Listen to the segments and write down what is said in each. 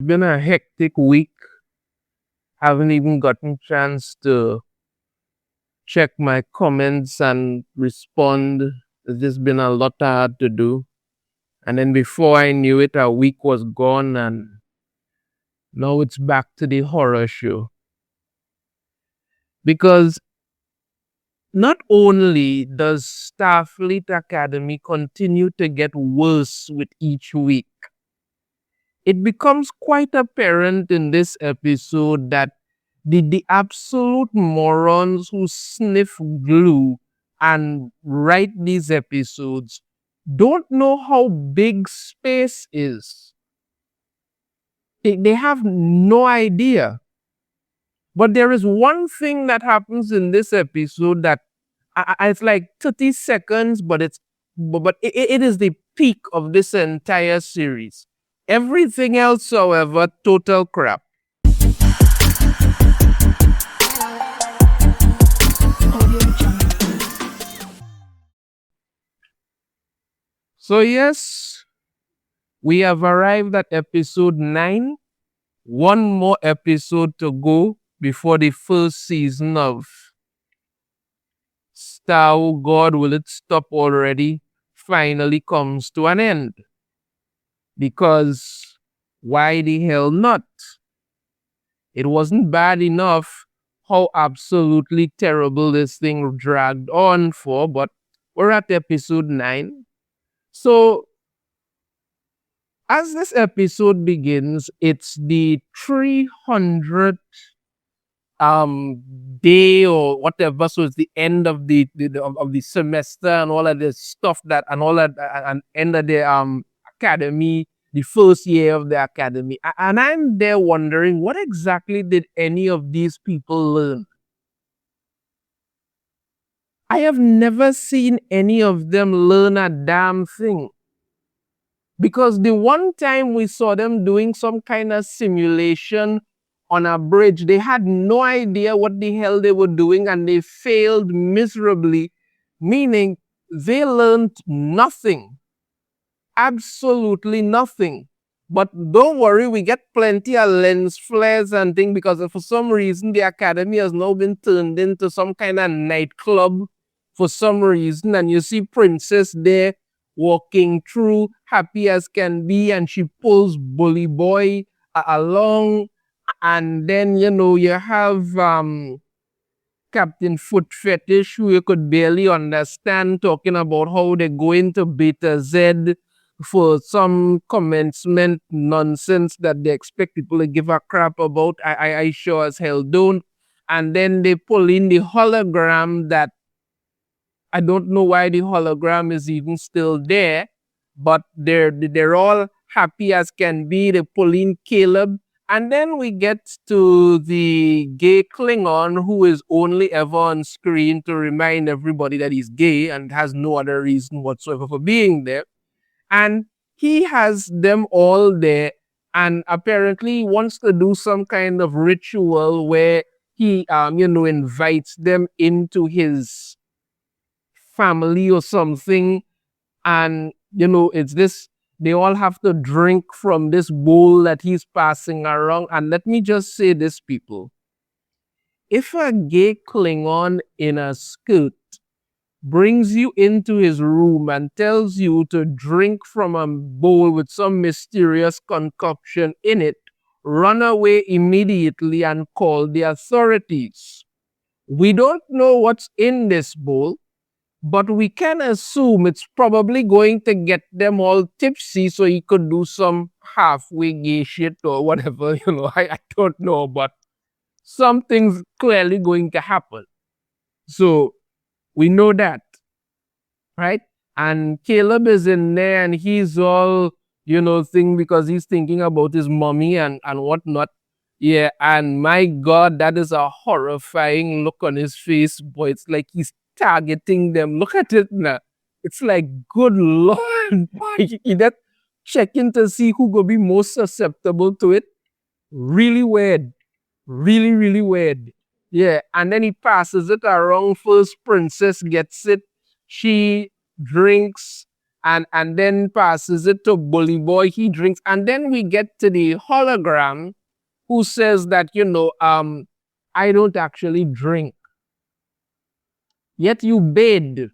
been a hectic week. Haven't even gotten chance to check my comments and respond. There's just been a lot I had to do. And then before I knew it, a week was gone and now it's back to the horror show. Because not only does Starfleet Academy continue to get worse with each week, it becomes quite apparent in this episode that the absolute morons who sniff glue and write these episodes don't know how big space is. They have no idea. But there is one thing that happens in this episode that it's like 30 seconds, but it is the peak of this entire series. Everything else, however, total crap. So yes, we have arrived at episode 9. One more episode to go before the first season of Star Wars, God Will It Stop Already, finally comes to an end. Because why the hell not? It wasn't bad enough how absolutely terrible this thing dragged on for, but we're at episode 9. So, as this episode begins, it's the 300th day or whatever, so it's the end of the semester and all of this stuff and end of the academy, the first year of the academy. And I'm there wondering, what exactly did any of these people learn? I have never seen any of them learn a damn thing. Because the one time we saw them doing some kind of simulation on a bridge, they had no idea what the hell they were doing and they failed miserably, meaning they learned nothing. Absolutely nothing. But don't worry, we get plenty of lens flares and things because for some reason the academy has now been turned into some kind of nightclub for some reason. And you see Princess there walking through, happy as can be, and she pulls Bully Boy along. And then, you have Captain Foot Fetish, who you could barely understand, talking about how they go into Beta Z for some commencement nonsense that they expect people to give a crap about. I sure as hell don't. And then they pull in the hologram that I don't know why the hologram is even still there, but they're all happy as can be. They pull in Caleb. And then we get to the gay Klingon who is only ever on screen to remind everybody that he's gay and has no other reason whatsoever for being there. And he has them all there and apparently wants to do some kind of ritual where he, invites them into his family or something. And, it's this, they all have to drink from this bowl that he's passing around. And let me just say this, people. If a gay Klingon in a skirt brings you into his room and tells you to drink from a bowl with some mysterious concoction in it, run away immediately and call the authorities. We don't know what's in this bowl, but we can assume it's probably going to get them all tipsy so he could do some halfway gay shit or whatever, I don't know, but something's clearly going to happen. So we know that, right? And Caleb is in there and he's all, thing because he's thinking about his mommy and whatnot. Yeah, and my God, that is a horrifying look on his face, boy. It's like he's targeting them. Look at it now. It's like, good Lord, you that checking to see who will be most susceptible to it. Really weird. Really, really weird. Yeah, and then he passes it around. First Princess gets it. She drinks and then passes it to Bully Boy. He drinks, and then we get to the hologram who says that, I don't actually drink. Yet you bathe,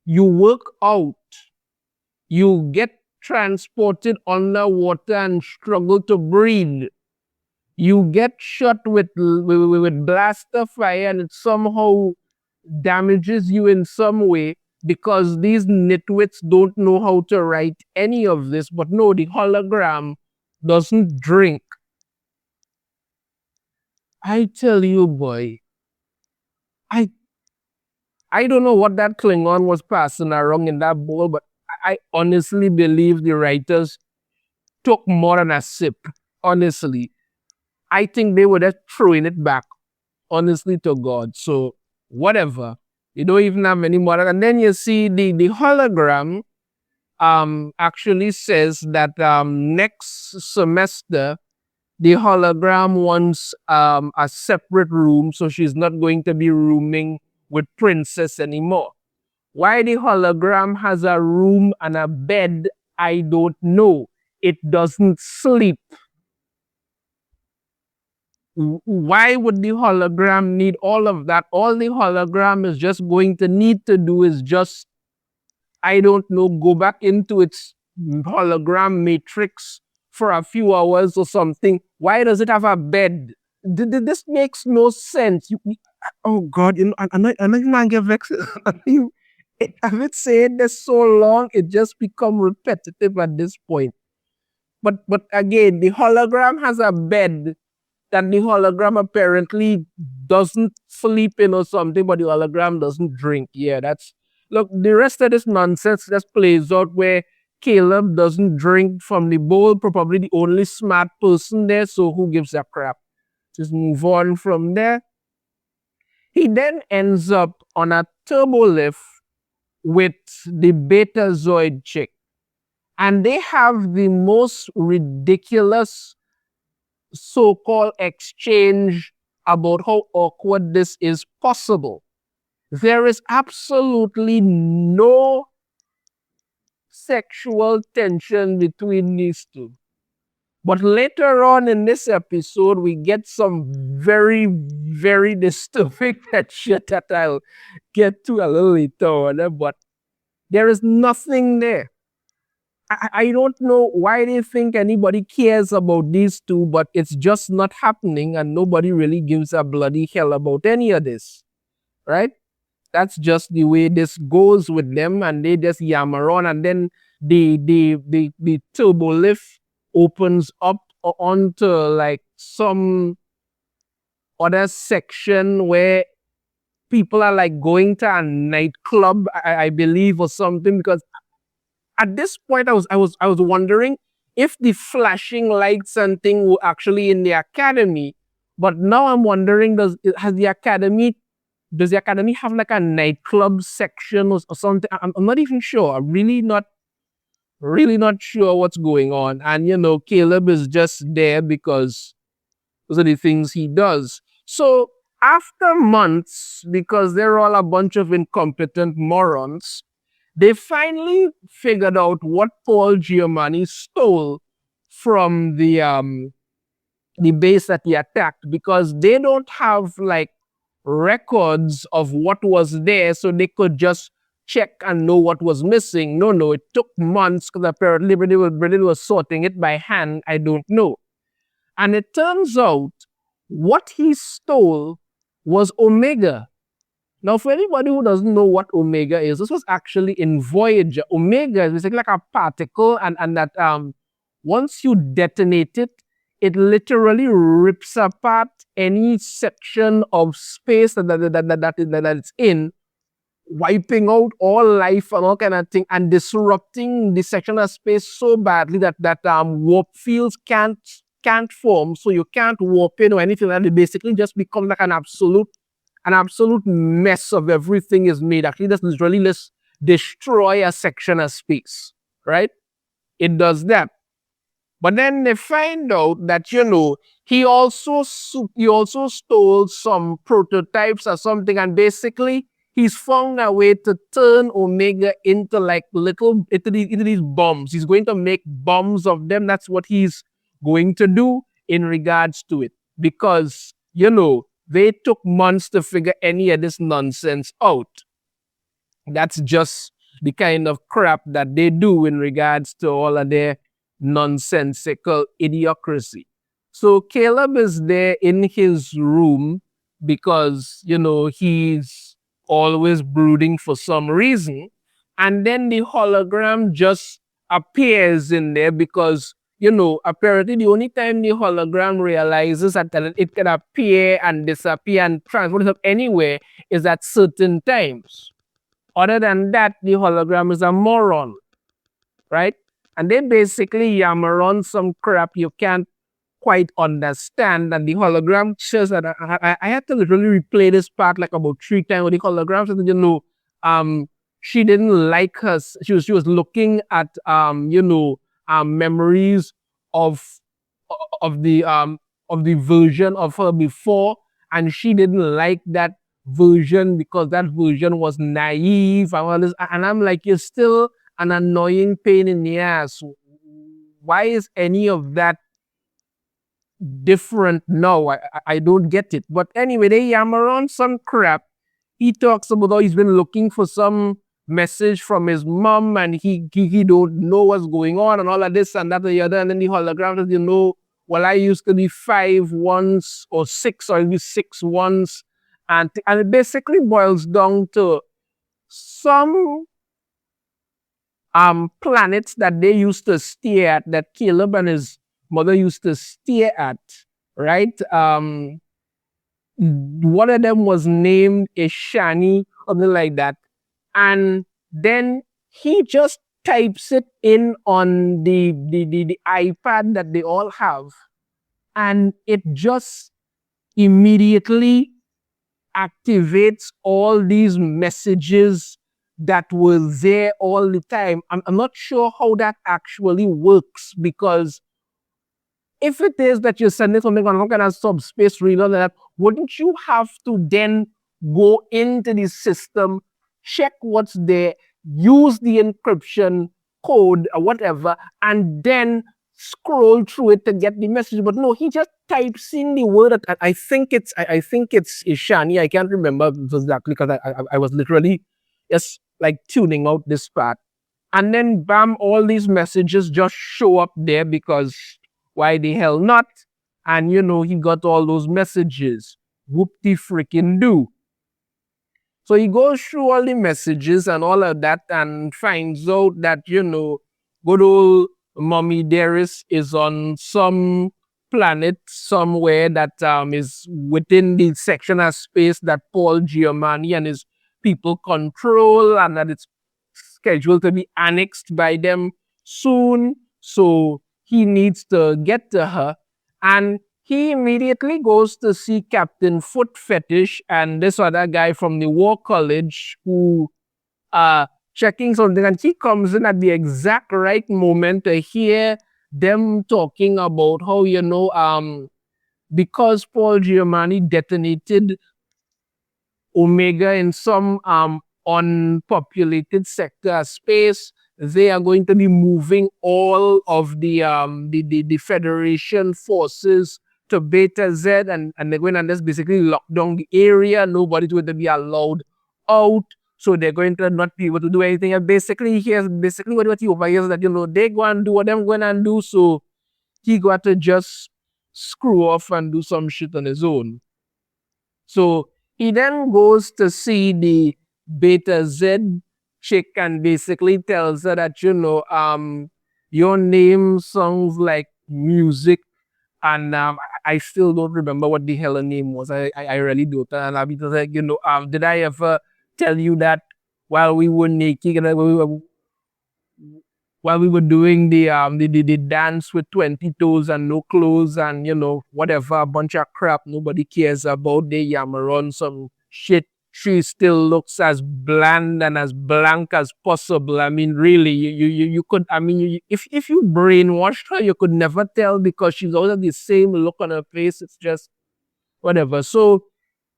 you work out, you get transported underwater and struggle to breathe. You get shot with blaster fire and it somehow damages you in some way because these nitwits don't know how to write any of this. But no, the hologram doesn't drink. I tell you, boy, I I don't know what that Klingon was passing around in that bowl, but I honestly believe the writers took more than a sip. Honestly, I think they were just throwing it back. Honestly, to God. So whatever. You don't even have any more. And then you see the hologram actually says that next semester the hologram wants a separate room, so she's not going to be rooming with Princess anymore. Why the hologram has a room and a bed, I don't know. It doesn't sleep. Why would the hologram need all of that? All the hologram is just going to need to do is just, I don't know, go back into its hologram matrix for a few hours or something. Why does it have a bed? This makes no sense. Oh God, I'm not even get vexed. I've been saying this so long, it just become repetitive at this point. But again, the hologram has a bed that the hologram apparently doesn't sleep in or something, but the hologram doesn't drink. Yeah, that's look, the rest of this nonsense just plays out where Caleb doesn't drink from the bowl, probably the only smart person there, so who gives a crap? Just move on from there. He then ends up on a turbo lift with the Betazoid chick. And they have the most ridiculous so-called exchange about how awkward this is possible. There is absolutely no sexual tension between these two. But later on in this episode, we get some very, very disturbing shit that I'll get to a little later on. But there is nothing there. I don't know why they think anybody cares about these two, but it's just not happening and nobody really gives a bloody hell about any of this, right? That's just the way this goes with them and they just yammer on and then the turbo lift opens up onto like some other section where people are like going to a nightclub, I believe, or something, because at this point, I was wondering if the flashing lights and thing were actually in the academy. But now I'm wondering, does the academy have like a nightclub section or something? I'm not even sure. I'm really not sure what's going on. And Caleb is just there because those are the things he does. So after months, because they're all a bunch of incompetent morons, they finally figured out what Paul Giamatti stole from the base that he attacked, because they don't have like records of what was there, so they could just check and know what was missing. No, it took months because apparently Britain was sorting it by hand. I don't know. And it turns out what he stole was Omega. Now, for anybody who doesn't know what Omega is, this was actually in Voyager. Omega is basically like a particle, and that once you detonate it, it literally rips apart any section of space that it's in, wiping out all life and all kind of thing, and disrupting the section of space so badly that warp fields can't form, so you can't warp in or anything. And it basically just becomes like an absolute mess of everything is made. Actually, that's literally let's destroy a section of space, right? It does that. But then they find out that, he also stole some prototypes or something, and basically he's found a way to turn Omega into like into these bombs. He's going to make bombs of them. That's what he's going to do in regards to it. Because, they took months to figure any of this nonsense out. That's just the kind of crap that they do in regards to all of their nonsensical idiocracy. So Caleb is there in his room because, he's always brooding for some reason. And then the hologram just appears in there because, apparently the only time the hologram realizes that it can appear and disappear and transfer itself anywhere is at certain times. Other than that, the hologram is a moron, right? And they basically yammer on some crap you can't quite understand. And the hologram says that I had to literally replay this part like about 3 times. With the hologram says, she didn't like her. She was looking at memories of of the um of the version of her before, and she didn't like that version because that version was naive and all this. And I'm like, you're still an annoying pain in the ass. Why is any of that different now? I don't get it. But anyway, they yammer on some crap. He talks about how he's been looking for some message from his mom and he don't know what's going on and all of this and that and the other. And then the hologram says, well, I used to be 5 once or 6 or maybe 6 once. And it basically boils down to some planets that they used to stare at, that Caleb and his mother used to stare at, right? One of them was named Ishani, something like that. And then he just types it in on the iPad that they all have. And it just immediately activates all these messages that were there all the time. I'm not sure how that actually works, because if it is that you're sending something on some kind of subspace relay, that wouldn't you have to then go into the system, check what's there, use the encryption code or whatever, and then scroll through it to get the message? But no, he just types in the word. I think it's Ishani. I can't remember exactly because I was literally just like tuning out this part. And then bam, all these messages just show up there, because why the hell not? And he got all those messages. Whoop-de-freaking-do. So he goes through all the messages and all of that and finds out that, good old Mommy Dearest is on some planet somewhere that is within the section of space that Paul Giamatti and his people control, and that it's scheduled to be annexed by them soon. So he needs to get to her. And he immediately goes to see Captain Foot Fetish and this other guy from the War College who are checking something. And he comes in at the exact right moment to hear them talking about how, because Paul Giamatti detonated Omega in some unpopulated sector of space, they are going to be moving all of the Federation forces to Beta Z, and they're going to just basically lock down the area. Nobody's going to be allowed out, so they're going to not be able to do anything. And basically, here's what he overhears, that they go and do what they're going to do, so he got to just screw off and do some shit on his own. So he then goes to see the Beta Z chick and basically tells her that, your name sounds like music. And I still don't remember what the hell her name was. I really don't. And I'll be like, did I ever tell you that while we were naked, while we were doing the dance with 20 toes and no clothes and, whatever, a bunch of crap nobody cares about, they yammer on some shit. She still looks as bland and as blank as possible. I mean, really, you could, if you brainwashed her, you could never tell, because she's always the same look on her face. It's just whatever. So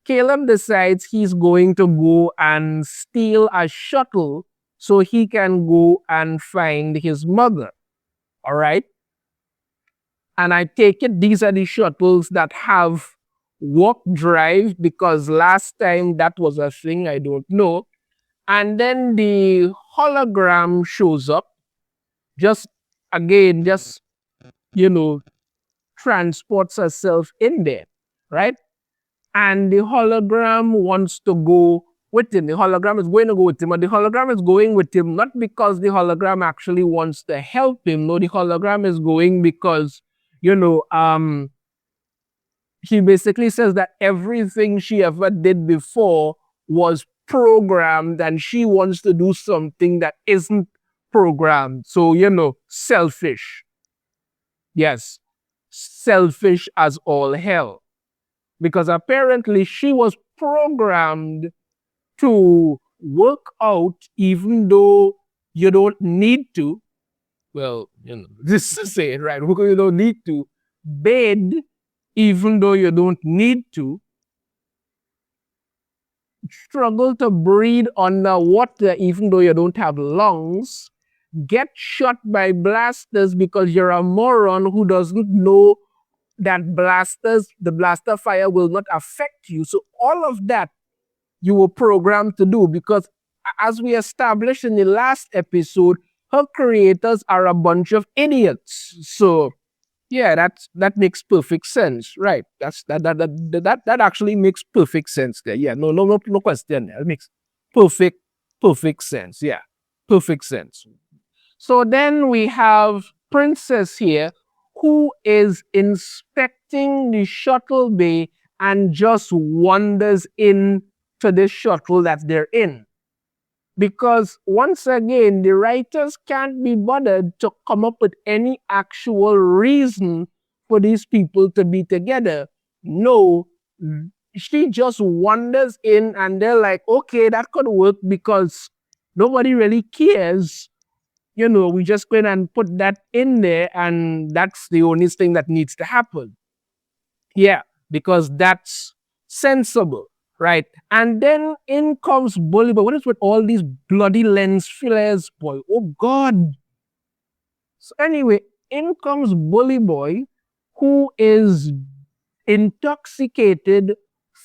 Caleb decides he's going to go and steal a shuttle so he can go and find his mother. All right. And I take it these are the shuttles that have warp drive, because last time that was a thing, I don't know. And then the hologram shows up, just again, just, you know, transports herself in there, right? And the hologram wants to go with him. The hologram is going to go with him, but the hologram is going with him not because the hologram actually wants to help him. No, the hologram is going because, she basically says that everything she ever did before was programmed and she wants to do something that isn't programmed. So, selfish. Yes, selfish as all hell. Because apparently she was programmed to work out even though you don't need to. Well, this is it, right? Because you don't need to. Bathe even though you don't need to. Struggle to breathe underwater even though you don't have lungs. Get shot by blasters because you're a moron who doesn't know that the blaster fire will not affect you. So all of that you were programmed to do, because as we established in the last episode, her creators are a bunch of idiots. So yeah, that makes perfect sense, right? That actually makes perfect sense there. Yeah, no question there. It makes perfect sense. Yeah, perfect sense. So then we have Princess here, who is inspecting the shuttle bay and just wanders in to this shuttle that they're in. Because once again, the writers can't be bothered to come up with any actual reason for these people to be together. No, she just wanders in and they're like, okay, that could work because nobody really cares. We just go in and put that in there and that's the only thing that needs to happen. Yeah, because that's sensible, right? And then in comes Bully Boy. What is with all these bloody lens flares, boy? Oh, God. So anyway, in comes Bully Boy, who is intoxicated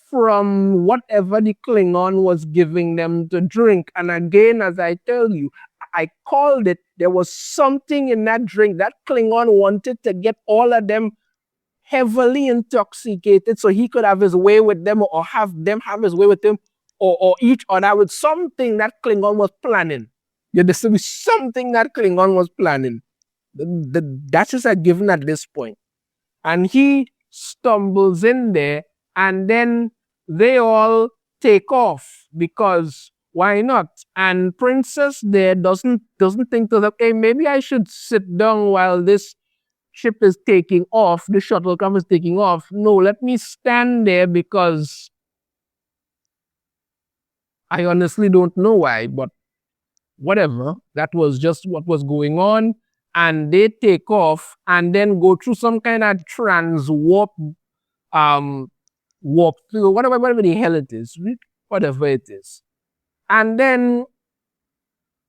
from whatever the Klingon was giving them to drink. And again, as I tell you, I called it, there was something in that drink. That Klingon wanted to get all of them heavily intoxicated so he could have his way with them, or have them have his way with him, or each other, with something that Klingon was planning. Yeah, there should be something that Klingon was planning. That's just a given at this point. And he stumbles in there, and then they all take off because why not? And Princess there doesn't think to, okay, maybe I should sit down while this ship is taking off, the shuttlecraft is taking off. No, let me stand there because I honestly don't know why, but whatever. That was just what was going on. And they take off and then go through some kind of warp through, whatever the hell it is, whatever it is. And then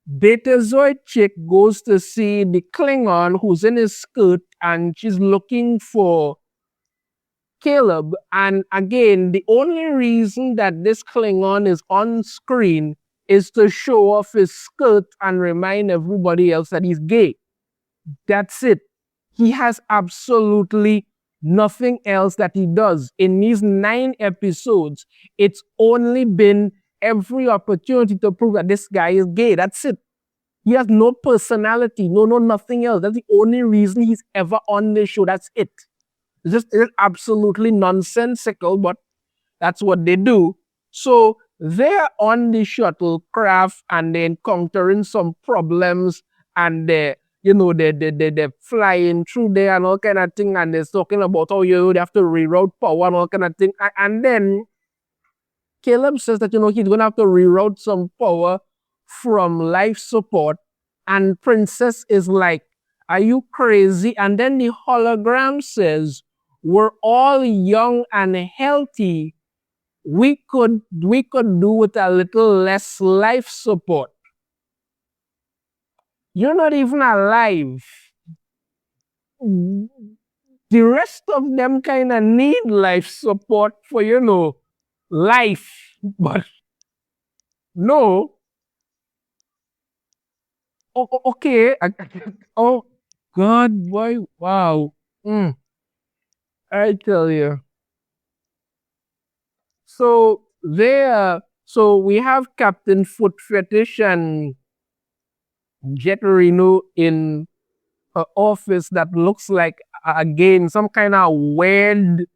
Betazoid chick goes to see the Klingon who's in his skirt, and she's looking for Caleb. And again, the only reason that this Klingon is on screen is to show off his skirt and remind everybody else that he's gay. That's it. He has absolutely nothing else that he does. In these 9 episodes, it's only been every opportunity to prove that this guy is gay. That's it. He has no personality, nothing else. That's the only reason he's ever on this show. That's it. It's absolutely nonsensical, but that's what they do. So they're on the shuttlecraft and they're encountering some problems, and they're flying through there and all kind of thing, and they're talking about how they have to reroute power and all kind of thing. And then Caleb says that he's going to have to reroute some power from life support, and Princess is like, are you crazy? And then the hologram says, we're all young and healthy. we could do with a little less life support. You're not even alive. The rest of them kind of need life support for, life. But no, okay. Oh, God, boy, wow. I tell you. So we have Captain Foot Fetish and Jet Reno in an office that looks like, again, some kind of weird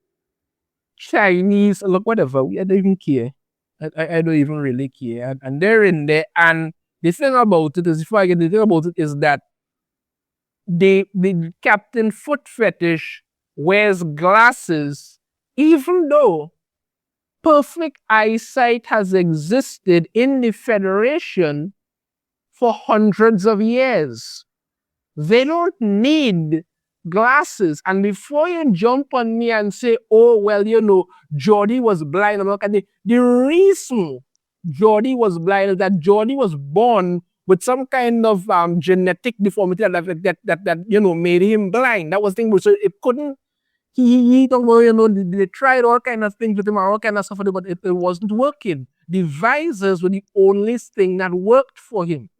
Chinese, look, whatever. I don't even care. I don't even really care. And they're in there. And the thing about it is, the thing about it is that the Captain Foot Fetish wears glasses, even though perfect eyesight has existed in the Federation for hundreds of years. They don't need glasses. And before you jump on me and say, oh, well, Geordie was blind, the reason Geordie was blind is that Geordie was born with some kind of genetic deformity that made him blind. That was the thing. So it couldn't, he talked about, they tried all kind of things with him, all kind of stuff, but it wasn't working. The visors were the only thing that worked for him.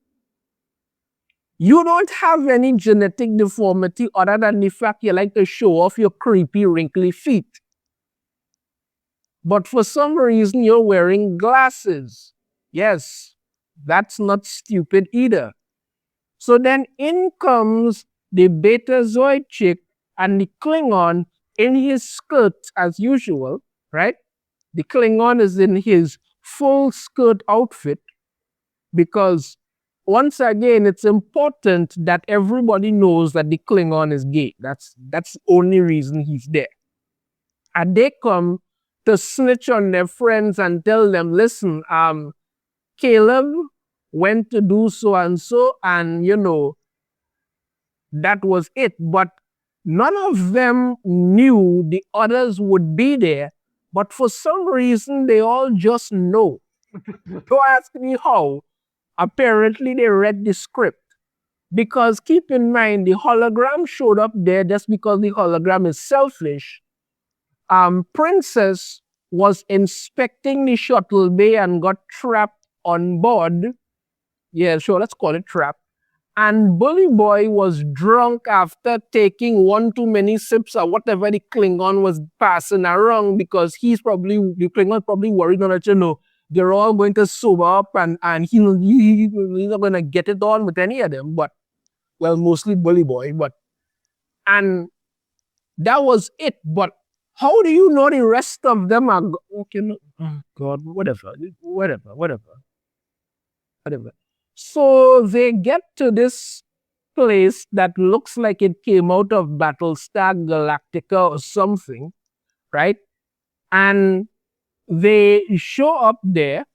You don't have any genetic deformity other than the fact you like to show off your creepy, wrinkly feet. But for some reason, you're wearing glasses. Yes, that's not stupid either. So then in comes the Betazoid chick and the Klingon in his skirt as usual, right? The Klingon is in his full skirt outfit because once again, it's important that everybody knows that the Klingon is gay. That's the only reason he's there. And they come to snitch on their friends and tell them, listen, Caleb went to do so and so, and that was it. But none of them knew the others would be there. But for some reason, they all just know. Don't ask me how. Apparently, they read the script. Because keep in mind, the hologram showed up there just because the hologram is selfish. Princess was inspecting the shuttle bay and got trapped on board. Yeah, sure, let's call it trap. And Bully Boy was drunk after taking one too many sips of whatever the Klingon was passing around because the Klingon probably worried that, they're all going to sober up and he's not going to get it on with any of them. But, well, mostly Bully Boy. And that was it. But how do you know the rest of them are, okay, no, oh God, whatever. So they get to this place that looks like it came out of Battlestar Galactica or something, right? And they show up there,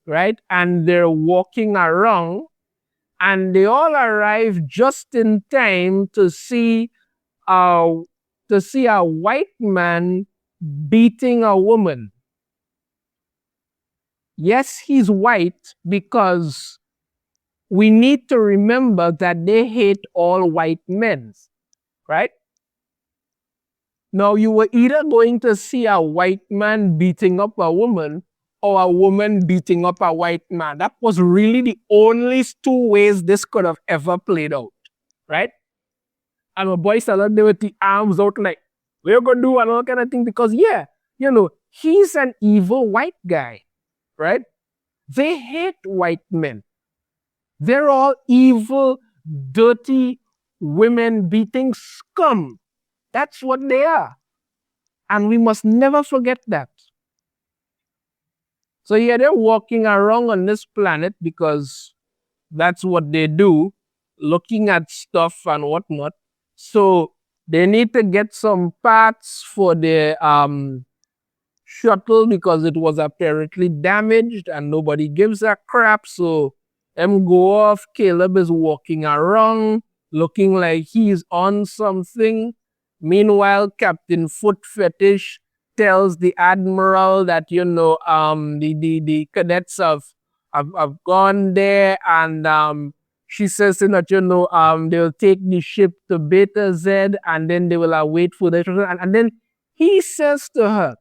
right? And they're walking around, and they all arrive just in time to see a white man beating a woman. Yes, he's white because we need to remember that they hate all white men, right? Now, you were either going to see a white man beating up a woman or a woman beating up a white man. That was really the only two ways this could have ever played out, right? And my boy started there with the arms out like, we're going to do and all kind of thing because, he's an evil white guy, right? They hate white men. They're all evil, dirty, women-beating scum. That's what they are. And we must never forget that. So yeah, they're walking around on this planet because that's what they do, looking at stuff and whatnot. So they need to get some parts for their shuttle because it was apparently damaged and nobody gives a crap. So them go off. Caleb is walking around looking like he's on something. Meanwhile, Captain Foot Fetish tells the admiral that, the cadets have gone there, and she says that, they'll take the ship to Beta Z, and then they will wait for the instructions. And then he says to her,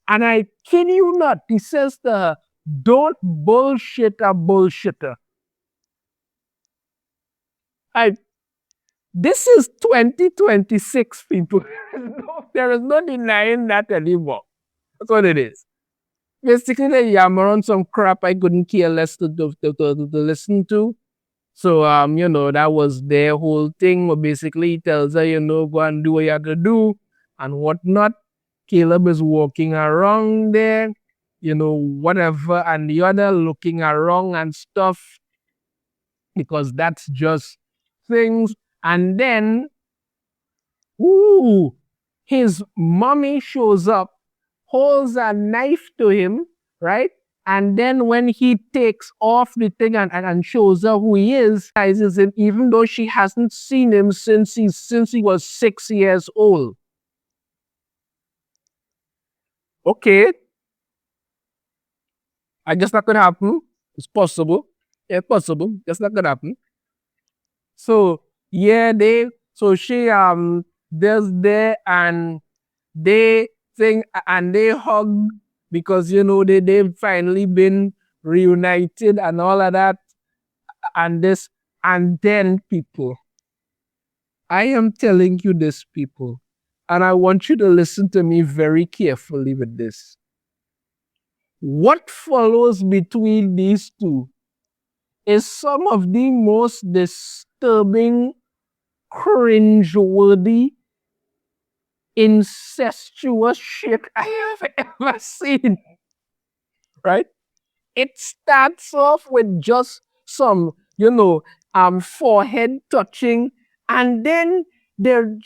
and I kid you not, he says to her, don't bullshit a bullshitter. I This is 2026, people. There is no denying that anymore. That's what it is. Basically, they yammer on some crap I couldn't care less to listen to. So, that was their whole thing. Where basically, he tells her, go and do what you have to do and whatnot. Caleb is walking around there, whatever, and the other looking around and stuff, because that's just things. And then, ooh, his mommy shows up, holds a knife to him, right? And then when he takes off the thing and shows her who he is, realizes him, even though she hasn't seen him since he was 6 years old. Okay, I guess that could happen. It's possible. Yeah, possible. Guess that could happen. So yeah, she there's there, and they think, and they hug, because they've finally been reunited and all of that, and this, and then, people, I am telling you this, people, and I want you to listen to me very carefully with this. What follows between these two is some of the most disturbing, cringeworthy, incestuous shit I have ever seen. Right? It starts off with just some, forehead touching, and then they're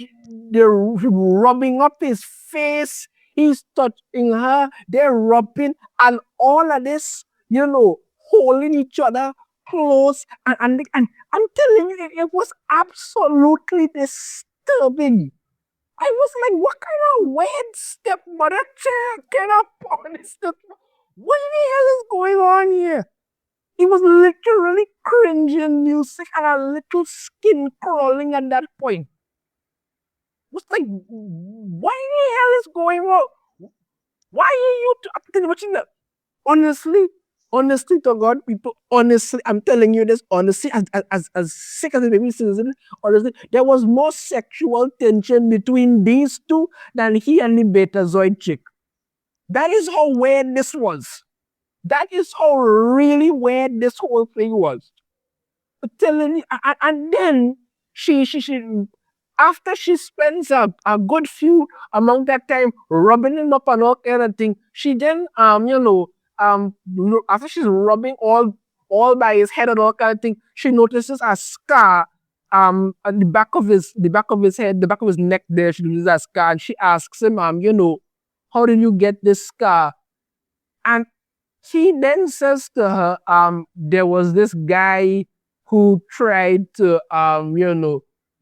rubbing up his face. He's touching her. They're rubbing, and all of this, holding each other close, and I'm telling you, it was absolutely disturbing. I was like, what kind of weird stepmother kind of honest? What the hell is going on here? He was literally cringing music and a little skin crawling at that point. It was like, what the hell is going on? Why are you watching that? Honestly to God, people, honestly, I'm telling you this, honestly, as sick as the baby citizen, honestly, there was more sexual tension between these two than he and the Betazoid chick. That is how weird this was. That is how really weird this whole thing was. I'm telling you, and then she after she spends a good few amount that time rubbing him up and all kind of thing, she then after she's rubbing all by his head and all kind of thing, she notices a scar at the back of his head, the back of his neck there. She notices a scar, and she asks him, how did you get this scar? And he then says to her, there was this guy who tried to,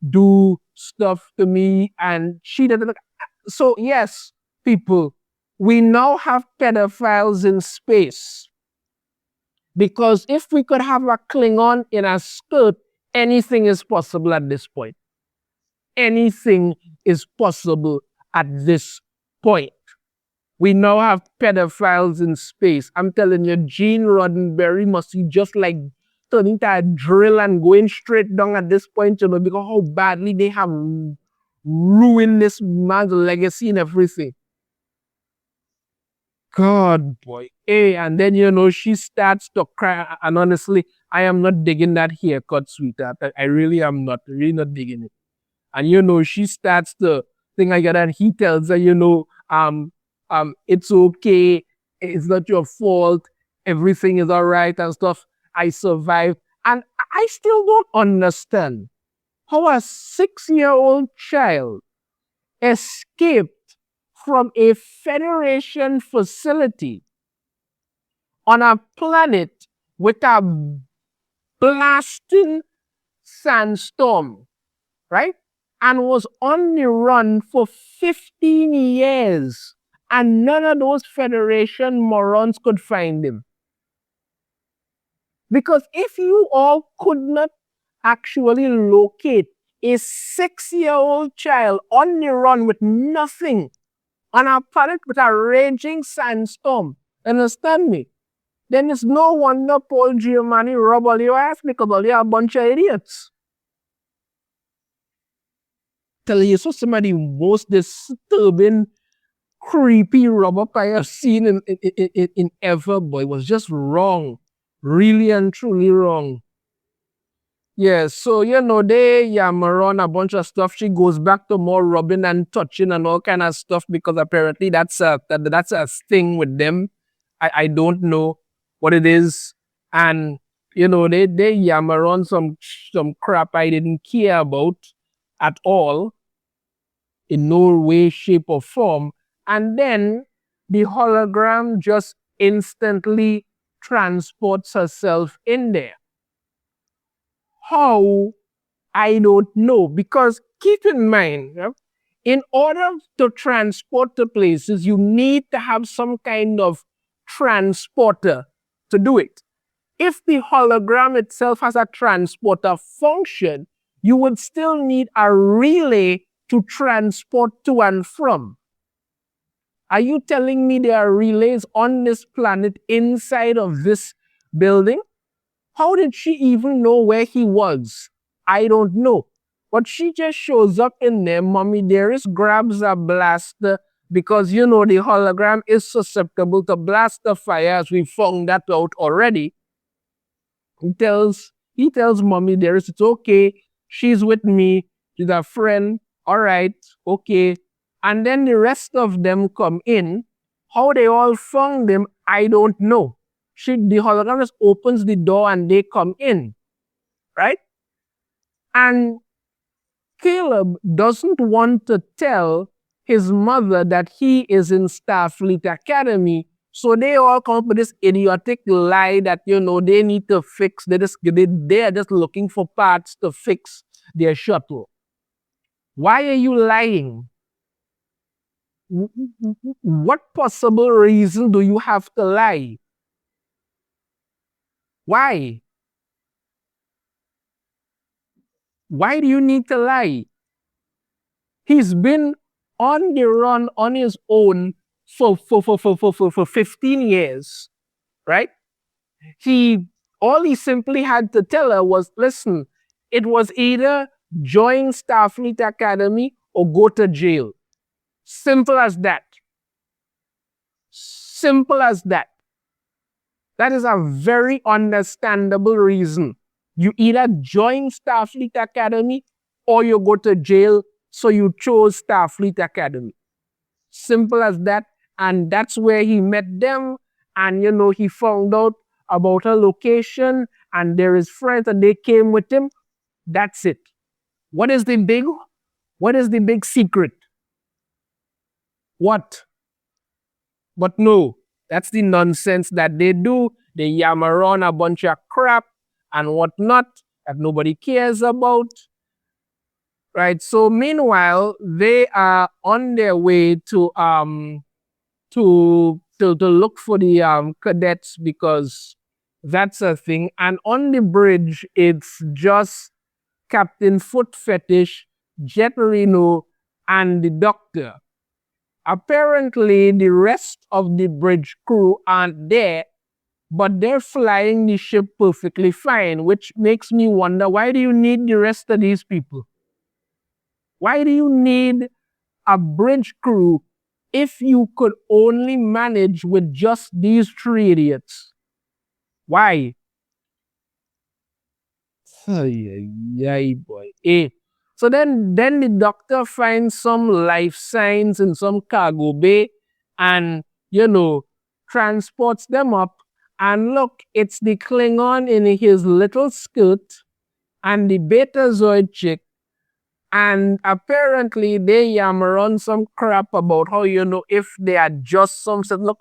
do stuff to me, and she didn't. So yes, people, we now have pedophiles in space. Because if we could have a Klingon in a skirt, anything is possible at this point. Anything is possible at this point. We now have pedophiles in space. I'm telling you, Gene Roddenberry must be just like turning to a drill and going straight down at this point, because how badly they have ruined this man's legacy and everything. God, boy. Hey, and then, she starts to cry. And honestly, I am not digging that haircut, sweetheart. I really am not. Really not digging it. And, she starts to think like that. And he tells her, it's okay. It's not your fault. Everything is all right and stuff. I survived. And I still don't understand how a 6-year-old child escaped from a Federation facility on a planet with a blasting sandstorm, right? And was on the run for 15 years And none of those Federation morons could find him. Because if you all could not actually locate a 6-year-old child on the run with nothing on a planet with a raging sandstorm, understand me? Then it's no wonder Paul Giamatti robbed all your ass because all you are a bunch of idiots. Tell you, so some of the most disturbing, creepy robber I have seen in ever, boy, was just wrong. Really and truly wrong. Yeah, so they yammer on a bunch of stuff. She goes back to more rubbing and touching and all kind of stuff because apparently that's a thing with them. I don't know what it is. And they yammer on some crap I didn't care about at all in no way, shape, or form. And then the hologram just instantly transports herself in there. How? I don't know. Because keep in mind, in order to transport to places, you need to have some kind of transporter to do it. If the hologram itself has a transporter function, you would still need a relay to transport to and from. Are you telling me there are relays on this planet inside of this building? How did she even know where he was? I don't know. But she just shows up in there. Mommy Dearest grabs a blaster because the hologram is susceptible to blaster fire, as we found that out already. He tells Mommy Dearest it's okay. She's with me. She's a friend. All right, okay. And then the rest of them come in. How they all found them, I don't know. The hologram just opens the door and they come in, right? And Caleb doesn't want to tell his mother that he is in Starfleet Academy. So they all come up with this idiotic lie that, they need to fix. They're just looking for parts to fix their shuttle. Why are you lying? What possible reason do you have to lie? Why? Why do you need to lie? He's been on the run on his own for 15 years, right? All he simply had to tell her was, listen, it was either join Starfleet Academy or go to jail. Simple as that. Simple as that. That is a very understandable reason. You either join Starfleet Academy or you go to jail, so you chose Starfleet Academy. Simple as that. And that's where he met them. And, he found out about her location and there is friends and they came with him. That's it. What is the big secret? What? But no, that's the nonsense that they do. They yammer on a bunch of crap and whatnot that nobody cares about. Right. So meanwhile, they are on their way to look for the cadets because that's a thing. And on the bridge, it's just Captain Foot Fetish, Jet Reno, and the doctor. Apparently, the rest of the bridge crew aren't there, but they're flying the ship perfectly fine, which makes me wonder, why do you need the rest of these people? Why do you need a bridge crew if you could only manage with just these 3 idiots? Why? Ay, boy. So then the doctor finds some life signs in some cargo bay and, transports them up. And look, it's the Klingon in his little skirt and the Betazoid chick. And apparently they yammer on some crap about how, if they are just some stuff. Look,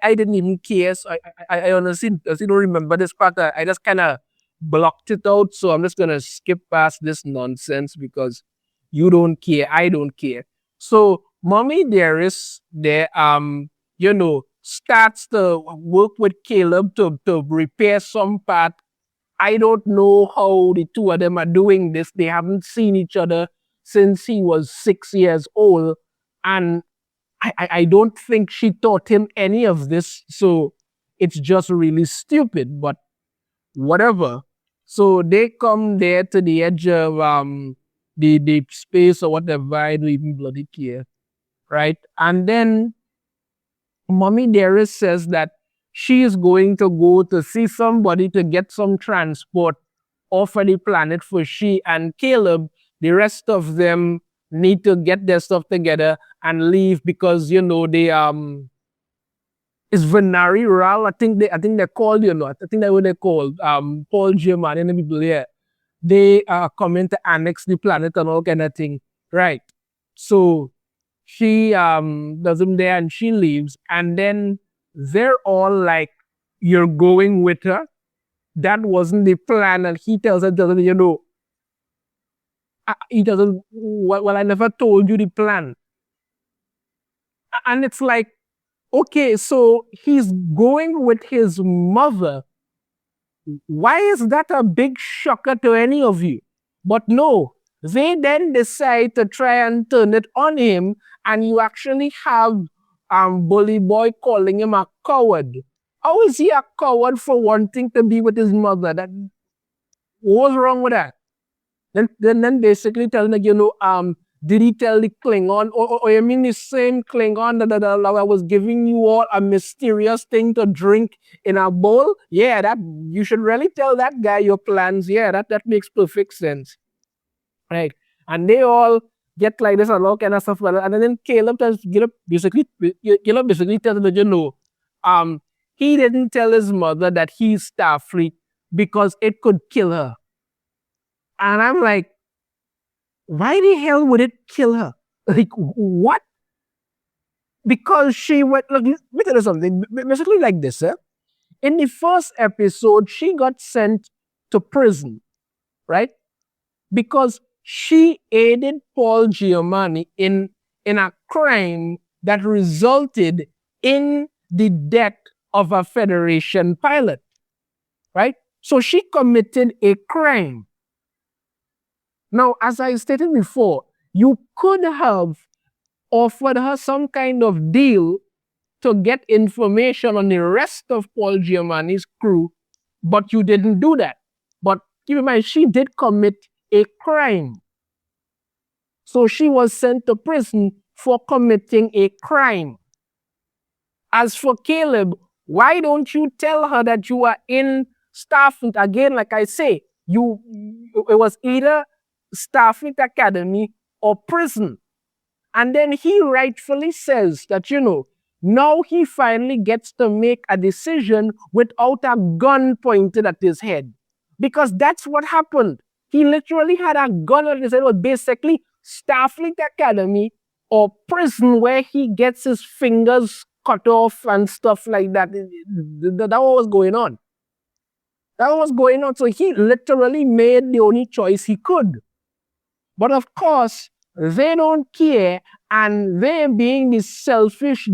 I didn't even care. So I honestly don't remember this part. I just kind of blocked it out. So I'm just going to skip past this nonsense because you don't care. I don't care. So Mommy Dearest there, starts to work with Caleb to repair some part. I don't know how the two of them are doing this. They haven't seen each other since he was 6 years old. And I don't think she taught him any of this. So it's just really stupid, but whatever. So they come there to the edge of the space or whatever. I don't even bloody care. Right? And then Mommy Dearest says that she is going to go to see somebody to get some transport off of the planet for she and Caleb. The rest of them need to get their stuff together and leave because they it's Venari Ral. I think they're called, I think that's what they're called. Paul Giamatti and the people here. They are coming to annex the planet and all kind of thing. Right. So she does him there and she leaves. And then they're all like, you're going with her. That wasn't the plan. And he tells her, he doesn't, well, I never told you the plan. And it's like, okay, so he's going with his mother. Why is that a big shocker to any of you? But no, they then decide to try and turn it on him, and you actually have Bully Boy calling him a coward. How is he a coward for wanting to be with his mother? What's wrong with that? Then basically telling did he tell the Klingon, or you mean the same Klingon that I was giving you all a mysterious thing to drink in a bowl? Yeah, that you should really tell that guy your plans. Yeah, that makes perfect sense. Right. And they all get like this and all kind of stuff like that. And then Caleb basically tells them, he didn't tell his mother that he's Starfleet because it could kill her. And I'm like, why the hell would it kill her? Like, what? Because she went, look, let me tell you something. Basically, like this, eh? In the first episode, she got sent to prison, right? Because she aided Paul Giamatti in a crime that resulted in the death of a Federation pilot, right? So she committed a crime. Now, as I stated before, you could have offered her some kind of deal to get information on the rest of Paul Giamatti's crew, but you didn't do that. But keep in mind, she did commit a crime. So she was sent to prison for committing a crime. As for Caleb, why don't you tell her that you are in Starfleet? Again, like I say, it was either Starfleet Academy or prison. And then he rightfully says that, now he finally gets to make a decision without a gun pointed at his head. Because that's what happened. He literally had a gun at his head. It was basically Starfleet Academy or prison where he gets his fingers cut off and stuff like that. That was going on. That was going on. So he literally made the only choice he could. But of course, they don't care, and they, being the selfish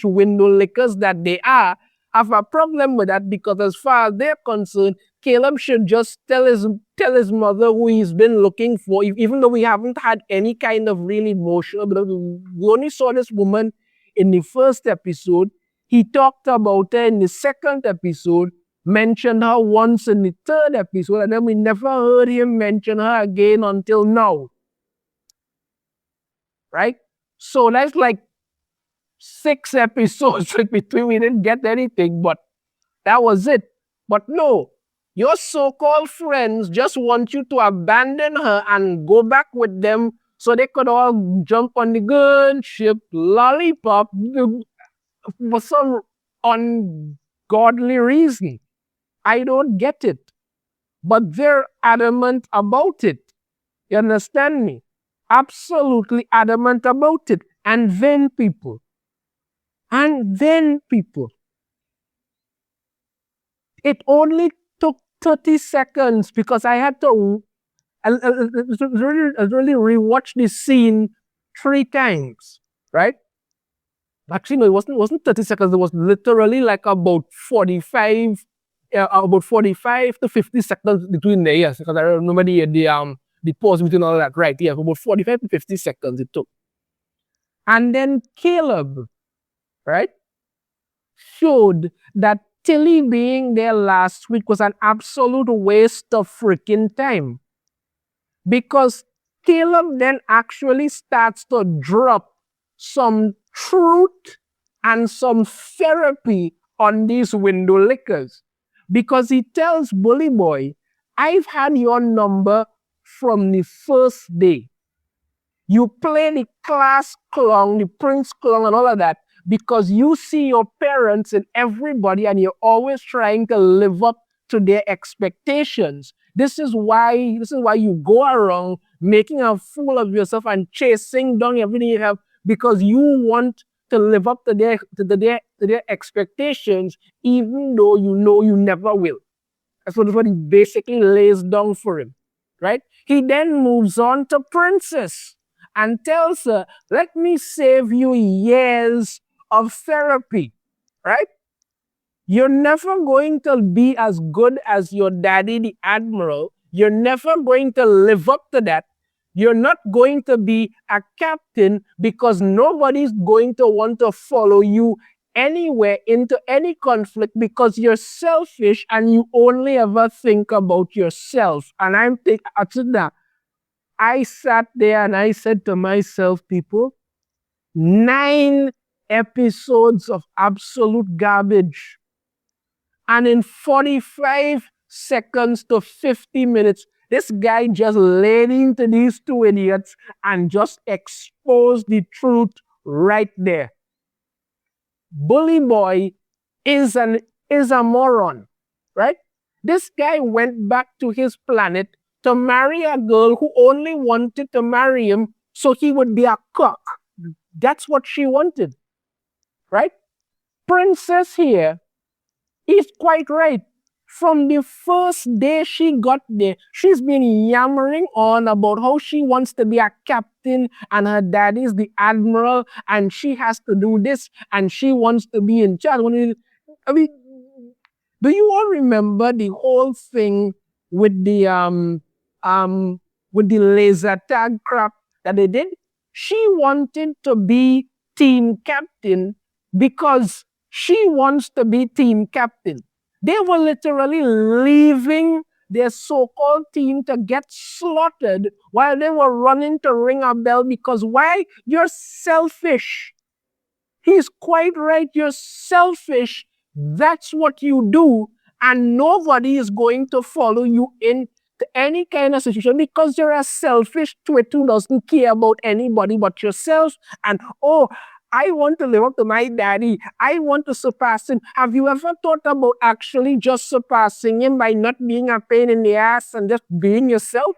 window lickers that they are, have a problem with that because as far as they're concerned, Caleb should just tell his mother who he's been looking for, even though we haven't had any kind of real emotional. We only saw this woman in the first episode. He talked about her in the second episode, mentioned her once in the third episode, and then we never heard him mention her again until now. Right? So that's like 6 episodes between we didn't get anything, but that was it. But no, your so-called friends just want you to abandon her and go back with them so they could all jump on the good ship, lollipop, for some ungodly reason. I don't get it. But they're adamant about it. You understand me? Absolutely adamant about it. And then people, it only took 30 seconds because I had to really rewatch this scene 3 times. right? Actually, no, it wasn't 30 seconds. It was literally like about 45 to 50 seconds between the years, because I remember the pause between all that, right? Yeah, about 45 to 50 seconds it took. And then Caleb, right, showed that Tilly being there last week was an absolute waste of freaking time. Because Caleb then actually starts to drop some truth and some therapy on these window lickers. Because he tells Bully Boy, I've had your number from the first day. You play the class clown, the prince clown, and all of that because you see your parents and everybody, and you're always trying to live up to their expectations. This is why you go around making a fool of yourself and chasing down everything you have because you want to live up to their expectations, even though you know you never will. That's what he basically lays down for him, right? He then moves on to Princess and tells her, let me save you years of therapy, right? You're never going to be as good as your daddy, the Admiral. You're never going to live up to that. You're not going to be a captain because nobody's going to want to follow you anywhere into any conflict because you're selfish and you only ever think about yourself. And I'm thinking, I sat there and I said to myself, people, 9 episodes of absolute garbage. And in 45 seconds to 50 minutes, this guy just laid into these two idiots and just exposed the truth right there. Bully Boy is a moron, right? This guy went back to his planet to marry a girl who only wanted to marry him so he would be a cock. That's what she wanted, right? Princess here is quite right. From the first day she got there, she's been yammering on about how she wants to be a captain and her daddy's the admiral and she has to do this and she wants to be in charge. I mean, do you all remember the whole thing with the laser tag crap that they did? She wanted to be team captain because she wants to be team captain. They were literally leaving their so-called team to get slaughtered while they were running to ring a bell because why? You're selfish. He's quite right. You're selfish. That's what you do. And nobody is going to follow you into any kind of situation because you're a selfish twit who doesn't care about anybody but yourself. And, oh, I want to live up to my daddy. I want to surpass him. Have you ever thought about actually just surpassing him by not being a pain in the ass and just being yourself?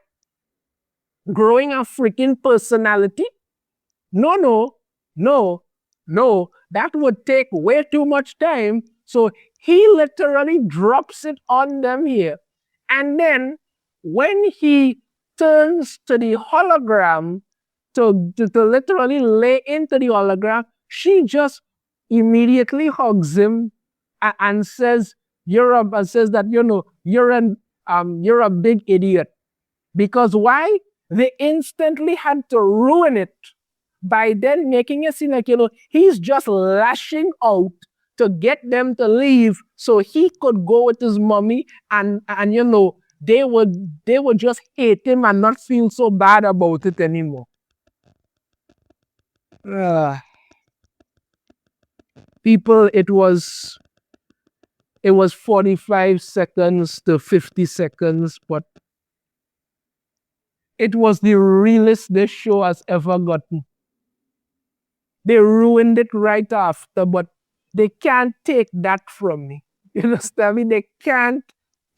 Growing a freaking personality? No, no, no, no. That would take way too much time. So he literally drops it on them here. And then when he turns to the hologram to literally lay into the hologram, she just immediately hugs him and says, says that, you're a big idiot. Because why? They instantly had to ruin it by then making it seem like, he's just lashing out to get them to leave so he could go with his mommy and they would just hate him and not feel so bad about it anymore. People, it was 45 seconds to 50 seconds, but it was the realest this show has ever gotten. They ruined it right after, but they can't take that from me. You understand me? They can't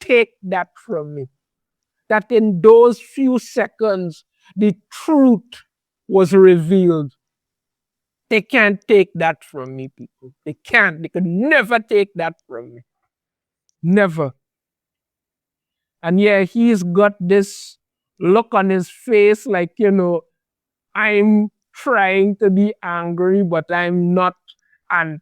take that from me. That in those few seconds, the truth was revealed. They can't take that from me, people. They can't. They could never take that from me. Never. And yeah, he's got this look on his face like, I'm trying to be angry, but I'm not, and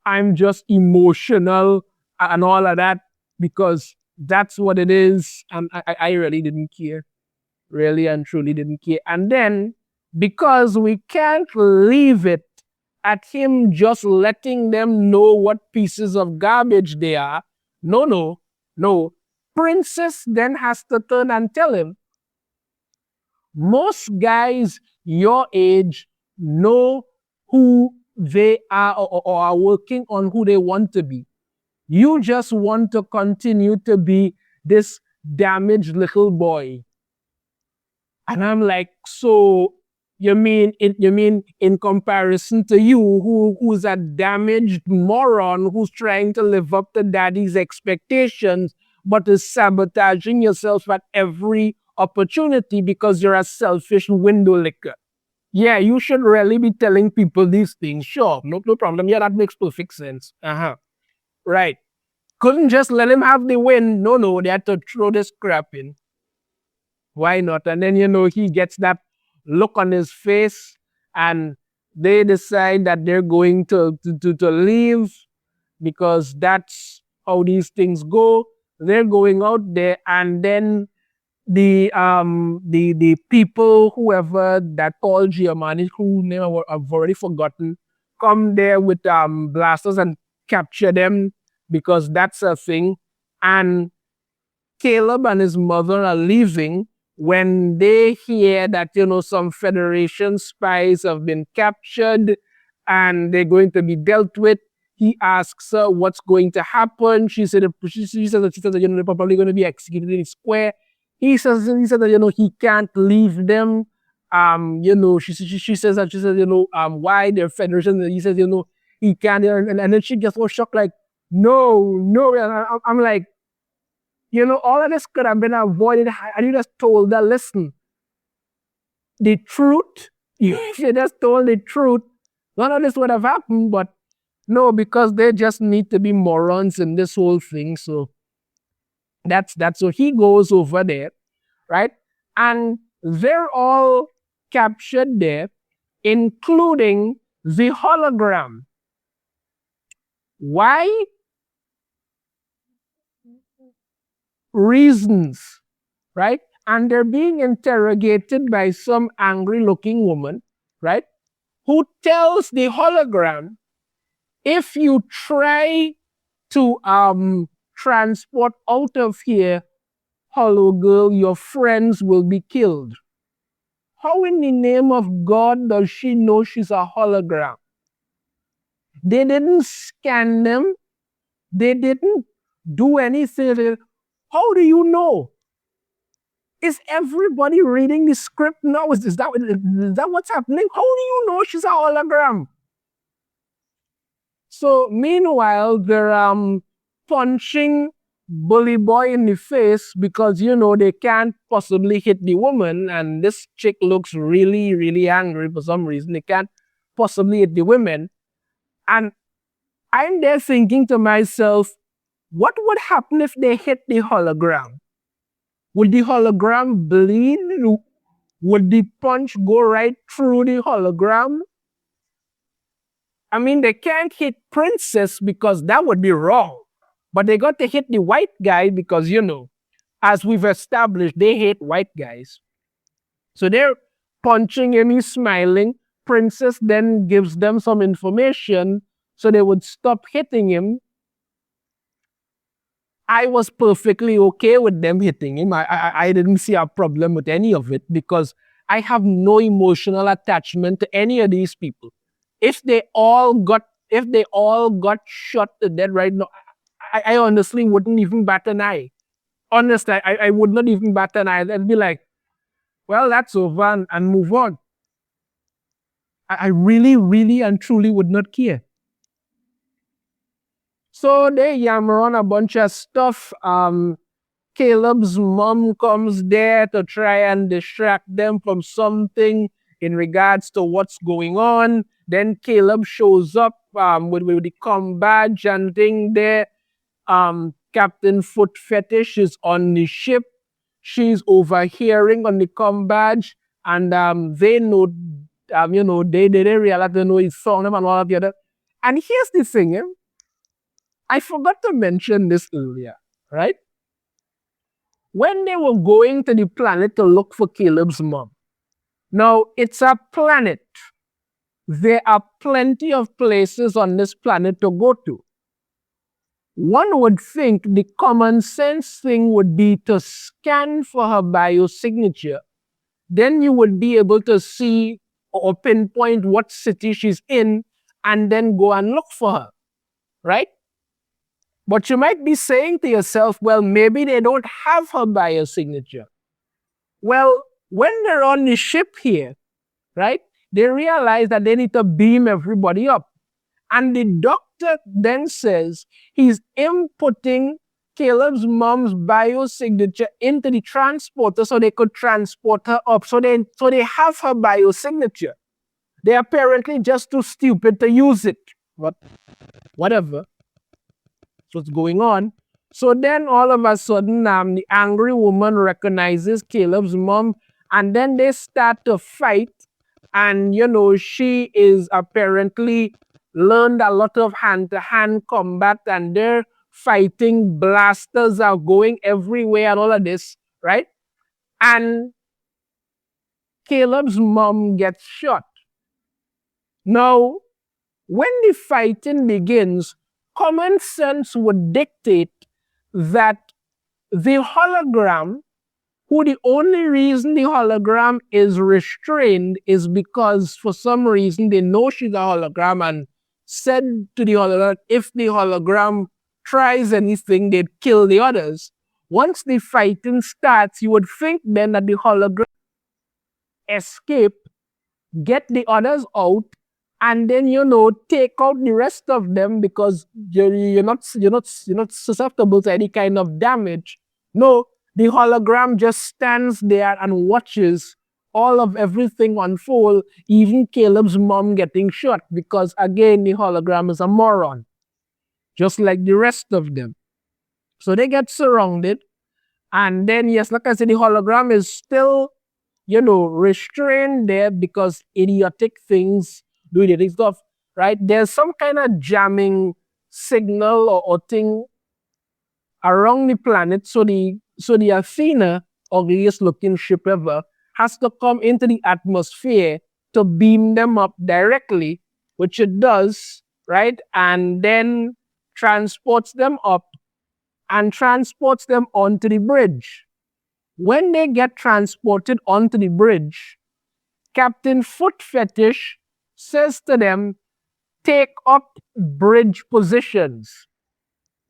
I'm just emotional and all of that because that's what it is. And I really didn't care. Really and truly didn't care. And then, because we can't leave it at him just letting them know what pieces of garbage they are, no. Princess then has to turn and tell him, most guys your age know who they are or are working on who they want to be. You just want to continue to be this damaged little boy. And I'm like, so you mean in comparison to you, who's a damaged moron who's trying to live up to daddy's expectations, but is sabotaging yourself at every opportunity because you're a selfish window licker. Yeah, you should really be telling people these things. Sure, no problem. Yeah, that makes perfect sense. Right. Couldn't just let him have the win. No, they had to throw this crap in. Why not? And then, he gets that look on his face and they decide that they're going to leave because that's how these things go. They're going out there, and then the people, whoever that Paul Giamatti, whose name I've already forgotten, come there with blasters and capture them because that's a thing. And Caleb and his mother are leaving when they hear that, some Federation spies have been captured and they're going to be dealt with. He asks her what's going to happen. She said that, they're probably going to be executed in square. He said that, he can't leave them. She says that, why they're Federation. He says, he can't. And then she gets all shocked, like, no. And I'm like, all of this could have been avoided and you just told her, listen, the truth, you just told the truth, none of this would have happened, but no, because they just need to be morons in this whole thing. So that's that. So he goes over there, right? And they're all captured there, including the hologram. Why? Reasons, right? And they're being interrogated by some angry looking woman, right? Who tells the hologram, if you try to transport out of here, Hollow Girl, your friends will be killed. How in the name of God does she know she's a hologram? They didn't scan them. They didn't do anything. How do you know? Is everybody reading the script now? Is that what's happening? How do you know she's a hologram? So meanwhile, they're punching Bully Boy in the face because, they can't possibly hit the woman. And this chick looks really, really angry for some reason. They can't possibly hit the women. And I'm there thinking to myself, what would happen if they hit the hologram? Would the hologram bleed? Would the punch go right through the hologram? I mean, they can't hit Princess because that would be wrong. But they got to hit the white guy because, as we've established, they hate white guys. So they're punching him, he's smiling. Princess then gives them some information so they would stop hitting him. I was perfectly okay with them hitting him. I didn't see a problem with any of it because I have no emotional attachment to any of these people. If they all got shot to death right now, I honestly wouldn't even bat an eye. Honestly, I would not even bat an eye. I'd be like, well, that's over and move on. I really, really and truly would not care. So they yammer on a bunch of stuff. Caleb's mom comes there to try and distract them from something in regards to what's going on. Then Caleb shows up with the com badge and thing there. Captain Foot Fetish is on the ship. She's overhearing on the com badge, and they know they didn't realize they know his song and all of the other. And here's the thing, I forgot to mention this earlier, right? When they were going to the planet to look for Caleb's mom, now it's a planet. There are plenty of places on this planet to go to. One would think the common sense thing would be to scan for her biosignature. Then you would be able to see or pinpoint what city she's in and then go and look for her, right? But you might be saying to yourself, well, maybe they don't have her biosignature. Well, when they're on the ship here, right, they realize that they need to beam everybody up. And the doctor then says he's inputting Caleb's mom's biosignature into the transporter so they could transport her up. So they have her biosignature. They're apparently just too stupid to use it. But whatever. That's what's going on. So then all of a sudden, the angry woman recognizes Caleb's mom, and then they start to fight. And, she is apparently learned a lot of hand-to-hand combat, and they're fighting. Blasters are going everywhere and all of this, right? And Caleb's mom gets shot. Now, when the fighting begins, common sense would dictate that the hologram, who the only reason the hologram is restrained is because for some reason they know she's a hologram and said to the hologram, if the hologram tries anything, they'd kill the others. Once the fighting starts, you would think then that the hologram escape, get the others out, and then take out the rest of them because you're not susceptible to any kind of damage. No, the hologram just stands there and watches all of everything unfold, even Caleb's mom getting shot, because again the hologram is a moron, just like the rest of them. So they get surrounded, and then yes, like I said, the hologram is still restrained there because idiotic things do idiotic stuff, right? There's some kind of jamming signal or thing around the planet, so the Athena, ugliest looking ship ever, has to come into the atmosphere to beam them up directly, which it does, right? And then transports them up and transports them onto the bridge. When they get transported onto the bridge, Captain Foot Fetish says to them, take up bridge positions.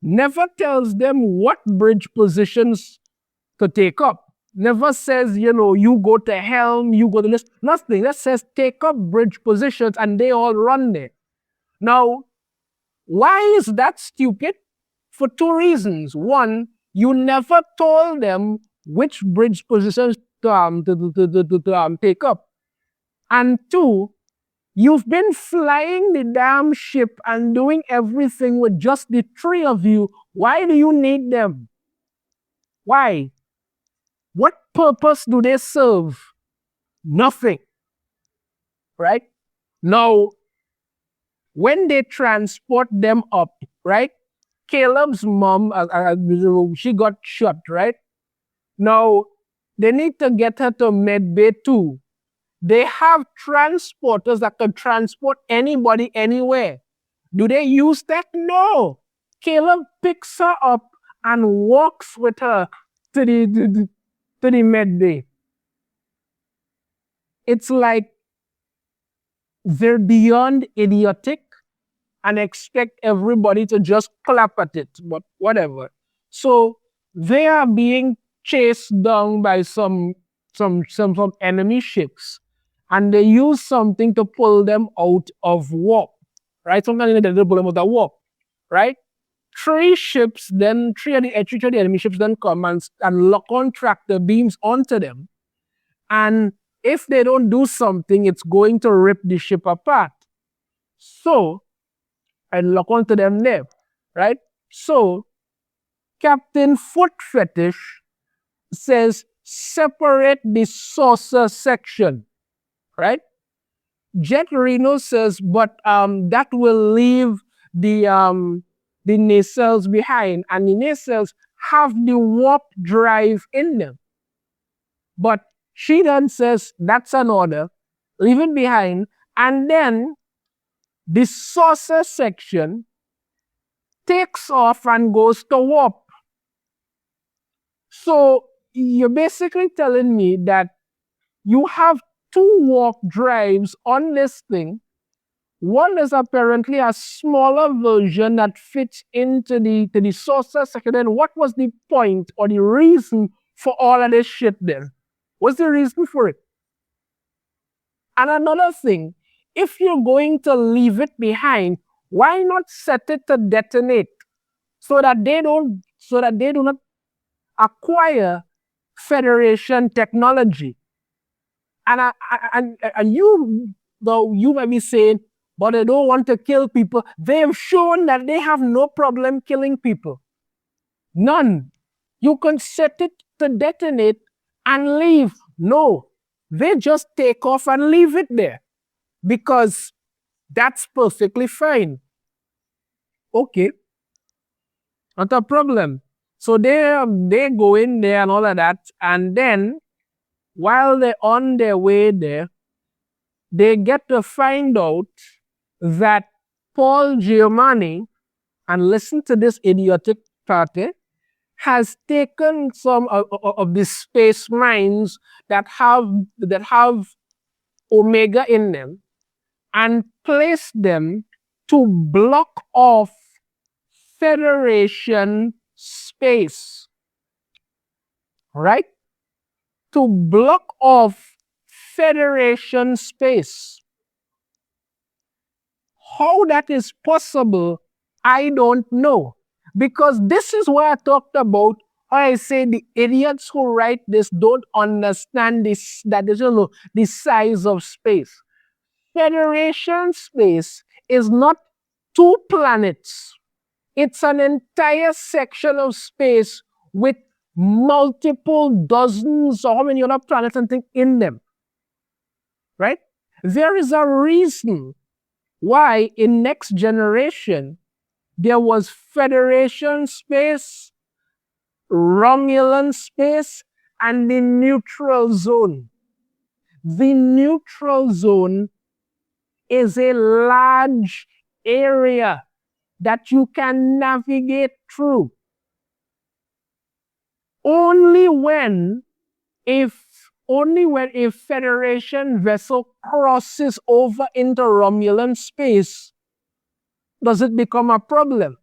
Never tells them what bridge positions to take up. Never says, you go to helm, you go to this. Nothing. That says take up bridge positions, and they all run there. Now, why is that stupid? For two reasons. One, you never told them which bridge positions to take up. And two, you've been flying the damn ship and doing everything with just the three of you. Why do you need them? Why? What purpose do they serve? Nothing. Right? Now, when they transport them up, right? Caleb's mom, she got shot, right? Now, they need to get her to Medbay 2. They have transporters that can transport anybody anywhere. Do they use that? No. Caleb picks her up and walks with her to the Medbay. It's like they're beyond idiotic and expect everybody to just clap at it, but whatever. So they are being chased down by some enemy ships, and they use something to pull them out of warp, right? Sometimes they pull them out of warp, right? Three of the enemy ships then come and lock on tractor beams onto them, and if they don't do something, it's going to rip the ship apart. So, and lock onto them there, right? So, Captain Foot Fetish says, separate the saucer section, right? Jet Reno says, but that will leave the nacelles behind, and the nacelles have the warp drive in them. But she then says that's an order, leave it behind, and then the saucer section takes off and goes to warp. So you're basically telling me that you have two warp drives on this thing. One is apparently a smaller version that fits into the saucer section. Then what was the point or the reason for all of this shit then? What's the reason for it? And another thing, if you're going to leave it behind, why not set it to detonate so that they do not acquire Federation technology? And you, though you may be saying, but they don't want to kill people. They've shown that they have no problem killing people. None. You can set it to detonate and leave. No, they just take off and leave it there because that's perfectly fine. Okay, not a problem. So they go in there and all of that, and then while they're on their way there, they get to find out that Paul Giamatti, and listen to this idiotic party, has taken some of the space mines that have Omega in them and placed them to block off Federation space. Right? To block off Federation space. How that is possible, I don't know. Because this is what I talked about. I say the idiots who write this don't understand this, that is, the size of space. Federation space is not two planets. It's an entire section of space with multiple dozens or how many other planets and things in them. Right? There is a reason why in Next Generation there was Federation space, Romulan space, and the neutral zone. The neutral zone is a large area that you can navigate through. Only when a Federation vessel crosses over into Romulan space does it become a problem.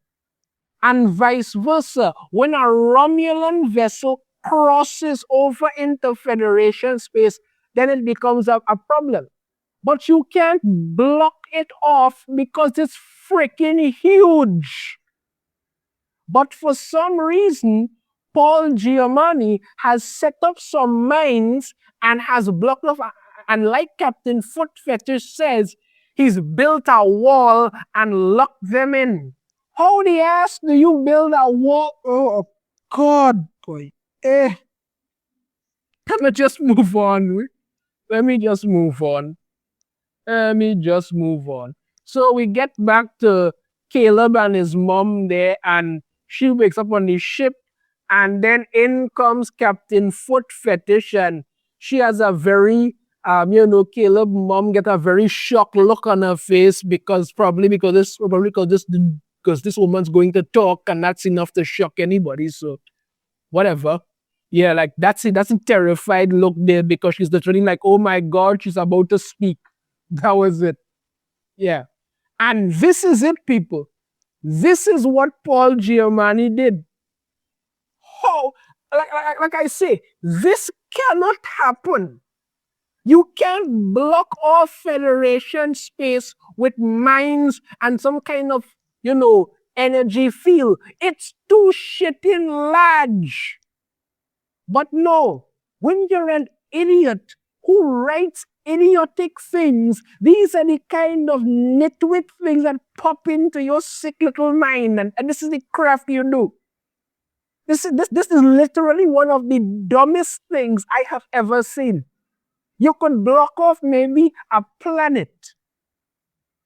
And vice versa. When a Romulan vessel crosses over into Federation space, then it becomes a problem. But you can't block it off because it's freaking huge. But for some reason, Paul Giamatti has set up some mines and has blocked off. And like Captain Foot Fetish says, he's built a wall and locked them in. How the ass do you build a wall? Oh, God, boy. Let me just move on. Let me just move on. So we get back to Caleb and his mom there, and she wakes up on the ship, and then in comes Captain Foot Fetish, and she has a very, Caleb's mom get a very shocked look on her face because this woman's going to talk, and that's enough to shock anybody. So whatever. Yeah, like that's it. That's a terrified look there because she's literally like, oh my God, she's about to speak. That was it. Yeah. And this is it, people. This is what Paul Giamatti did. How, like I say, this cannot happen. You can't block off Federation space with mines and some kind of, energy field. It's too shitting large. But no, when you're an idiot who writes idiotic things, these are the kind of nitwit things that pop into your sick little mind, and this is the craft you do. This is literally one of the dumbest things I have ever seen. You could block off maybe a planet.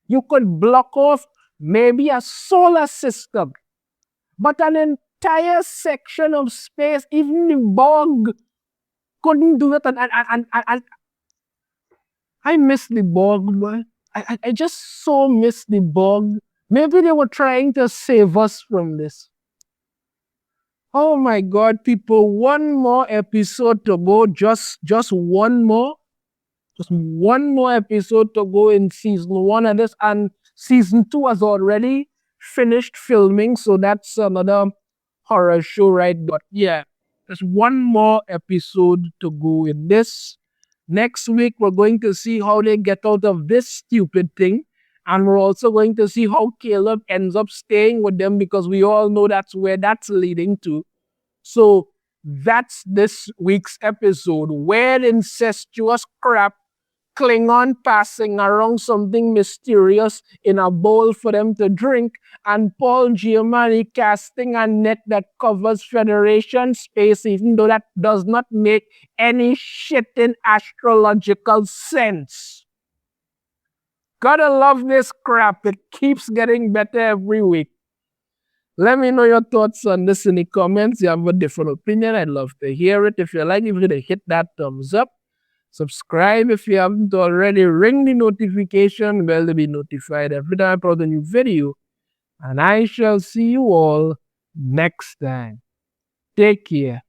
You could block off maybe a solar system. But an entire section of space, even the Borg couldn't do it. And I miss the Borg, boy. I just so miss the Borg. Maybe they were trying to save us from this. Oh my God, people, one more episode to go. Just one more. Just one more episode to go in season 1 of this. And season 2 has already finished filming. So that's another horror show, right? But yeah, there's one more episode to go in this. Next week, we're going to see how they get out of this stupid thing. And we're also going to see how Caleb ends up staying with them, because we all know that's where that's leading to. So that's this week's episode. Weird, incestuous crap, Klingon passing around something mysterious in a bowl for them to drink, and Paul Giamatti casting a net that covers Federation space, even though that does not make any shit in astrological sense. Gotta love this crap. It keeps getting better every week. Let me know your thoughts on this in the comments. You have a different opinion, I'd love to hear it. If you like it, hit that thumbs up. Subscribe if you haven't already. Ring the notification bell to be notified every time I upload a new video. And I shall see you all next time. Take care.